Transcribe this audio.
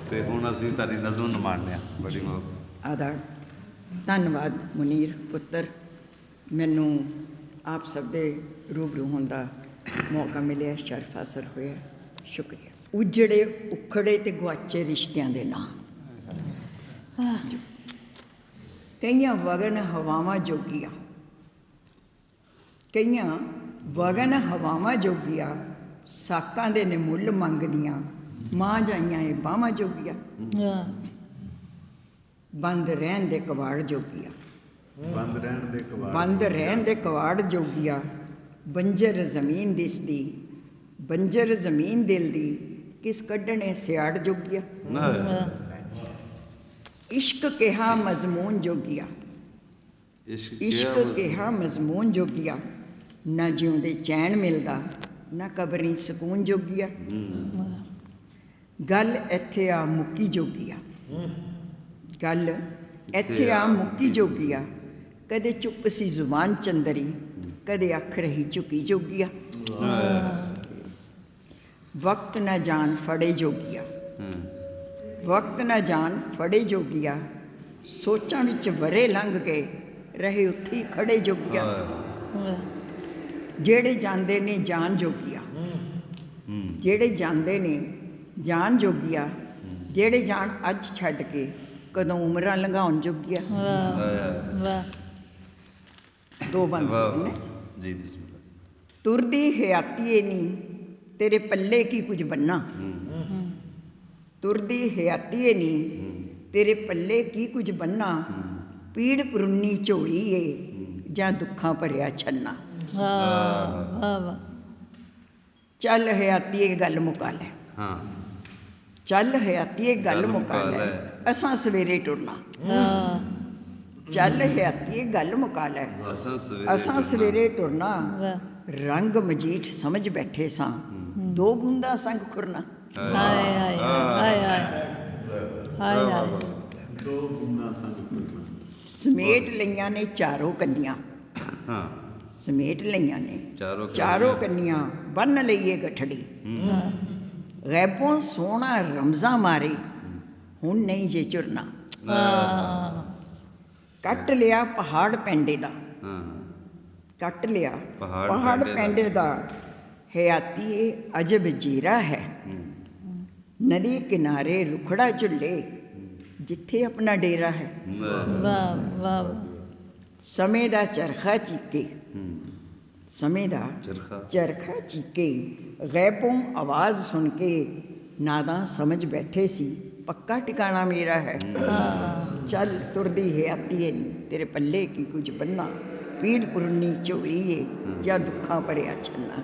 ਤੇ ਹੁਣ ਅਸੀਂ ਤੁਹਾਡੀ ਨਜ਼ਮ ਨਿਮਾਣਦੇ ਹਾਂ ਬੜੀ ਬਹੁਤ। ਆਦਾ ਧੰਨਵਾਦ ਮੁਨੀਰ ਪੁੱਤਰ, ਮੈਨੂੰ ਆਪ ਸਭ ਦੇ ਰੂਬਰੂ ਹੋਣ ਦਾ ਮੌਕਾ ਮਿਲਿਆ, ਸ਼ਰਫ ਹਾਸਲ ਹੋਇਆ, ਸ਼ੁਕਰੀਆ। ਉਜੜੇ ਉਖੜੇ ਤੇ ਗੁਆਚੇ ਰਿਸ਼ਤਿਆਂ ਦੇ ਨਾਂ, ਕਈਆਂ ਵਗਨ ਹਵਾਵਾਂ ਜੋਗੀਆਂ, ਕਈਆਂ ਵਗਨ ਹਵਾਵਾਂ ਜੋਗੀਆਂ, ਸਾਕਾਂ ਦੇ ਨੇ ਮੁੱਲ ਮੰਗਦੀਆਂ, ਮਾਂ ਜਾਈਆਂ ਇਹ ਬਾਹਾਂ ਜੋਗੀਆਂ, ਬੰਦ ਰਹਿਣ ਦੇ ਕਵਾੜ ਜੋਗੀਆਂ, ਬੰਦ ਰਹਿਣ ਦੇ ਕਵਾੜ, ਬੰਦ ਰਹਿਣ ਦੇ ਕਵਾੜ ਜੋਗੀਆਂ, ਬੰਜਰ ਜ਼ਮੀਨ ਦਿਸਦੀ, ਬੰਜਰ ਜ਼ਮੀਨ ਦਿਲ ਦੀ, ਕਿਸ ਕੱਢਣੇ ਸਿਆੜ ਜੋਗੀਆਂ, ਇਸ਼ਕ ਕਿਹਾ ਮਜ਼ਮੂਨ ਜੋਗੀਆਂ, ਇਸ਼ਕ ਕਿਹਾ ਮਜ਼ਮੂਨ ਜੋਗੀਆਂ, ਨਾ ਜਿਉਂਦੇ ਚੈਨ ਮਿਲਦਾ, ਨਾ ਕਬਰੀ ਸਕੂਨ ਜੋਗੀਆਂ, ਗੱਲ ਇੱਥੇ ਆ ਮੁੱਕੀ ਜੋਗੀਆਂ, ਗੱਲ ਇੱਥੇ ਆ ਮੁੱਕੀ ਜੋਗੀਆਂ, ਕਦੇ ਚੁੱਪ ਸੀ ਜ਼ੁਬਾਨ ਚੰਦਰੀ, ਕਦੇ ਅੱਖ ਰਹੀ ਝੁਕੀ ਜੋਗੀਆਂ, ਵਕਤ ਨਾ ਜਾਨ ਫੜੇ ਜੋਗੀਆਂ, ਵਕਤ ਨਾ ਜਾਨ ਫੜੇ ਜੋਗੀਆਂ, ਸੋਚਾਂ ਵਿੱਚ ਵਰੇ ਲੰਘ ਗਏ, ਰਹੇ ਉੱਥੇ ਹੀ ਖੜੇ ਜੋਗੀਆਂ, ਜਿਹੜੇ ਜਾਂਦੇ ਨੇ ਜਾਨ ਜੋਗੀਆਂ, ਜਿਹੜੇ ਜਾਂਦੇ ਨੇ ਜਾਨ ਜੋਗੀਆਂ, ਜਿਹੜੇ ਜਾਣ ਅੱਜ ਛੱਡ ਕੇ ਕਦੋਂ ਉਮਰਾਂ ਲੰਘਾਉਣ ਜੋਗੀਆਂ। ਦੋ ਬੰਦ ਨੇ ਜੀ, ਬਿਸਮਿਲ੍ਲਾ। ਤੁਰਦੀ ਹਯਾਤੀਏ ਨੀ ਤੇਰੇ ਪੱਲੇ ਕੀ ਕੁਝ ਬੰਨਾ, ਤੁਰਦੀ ਹਯਾਤੀਏ ਨੀ ਤੇਰੇ ਪੱਲੇ ਕੀ ਕੁਝ ਬੰਨਾ, ਪੀੜ ਪੁਰਨੀ ਝੋਲੀ ਏ ਜਾਂ ਦੁੱਖਾਂ ਭਰਿਆ ਛੰਨਾ, ਚੱਲ ਹਯਾਤੀਏ ਗੱਲ ਮੁਕਾ ਲੈ, ਚੱਲ ਹਯਾਤੀਏ ਗੱਲ ਮੁਕਾ ਲੈ, ਅਸਾਂ ਸਵੇਰੇ ਟੁਰਨਾ, ਚੱਲ ਹਯਾਤੀਏ ਗੱਲ ਮੁਕਾ ਲੈ, ਅਸਾਂ ਸਵੇਰੇ ਟੁਰਨਾ, ਰੰਗ ਮਜੀਠ ਸਮਝ ਬੈਠੇ ਸਾਂ, ਦੋ ਬੂੰਦਾਂ ਸੰਗ ਖੁਰਨਾ, ਸਮੇਟ ਲਈਆਂ ਨੇ ਚਾਰੋਂ ਕੰਨੀਆਂ, ਸਮੇਟ ਲਈਆਂ ਨੇ ਚਾਰੋਂ ਕੰਨੀਆਂ, ਬੰਨ ਲਈਏ ਗਠੜੀ, ਗੈਬੋਂ ਸੋਹਣਾ ਰਮਜ਼ਾਂ ਮਾਰੇ, ਹੁਣ ਨਹੀਂ ਜੇ ਝੁਰਨਾ, ਕੱਟ ਲਿਆ ਪਹਾੜ ਪੈਂਡੇ ਦਾ, ਕੱਟ ਲਿਆ ਪਹਾੜ ਪੈਂਡੇ ਦਾ, ਹਯਾਤੀਏ ਅਜਬ ਜੀਰਾ ਹੈ, ਨਦੀ ਕਿਨਾਰੇ ਰੁਖੜਾ ਝੁੱਲੇ, ਜਿੱਥੇ ਆਪਣਾ ਡੇਰਾ ਹੈ, ਸਮੇਂ ਦਾ ਚਰਖਾ ਚੀਕੇ, ਸਮੇਂ ਦਾ ਚਰਖਾ ਚੀਕੇ, ਗੈਬੋਂ ਆਵਾਜ਼ ਸੁਣ ਕੇ ਨਾਦਾਂ ਸਮਝ ਬੈਠੇ ਸੀ, ਪੱਕਾ ਟਿਕਾਣਾ ਮੇਰਾ ਹੈ, ਚੱਲ ਤੁਰਦੀ ਹਯਾਤੀਏ ਨੀ ਤੇਰੇ ਪੱਲੇ ਕੀ ਕੁਝ ਬੰਨਾ, ਪੀੜ ਪੁਰਨੀ ਝੋਲੀ ਏ ਜਾਂ ਦੁੱਖਾਂ ਭਰਿਆ ਛੰਨਾ।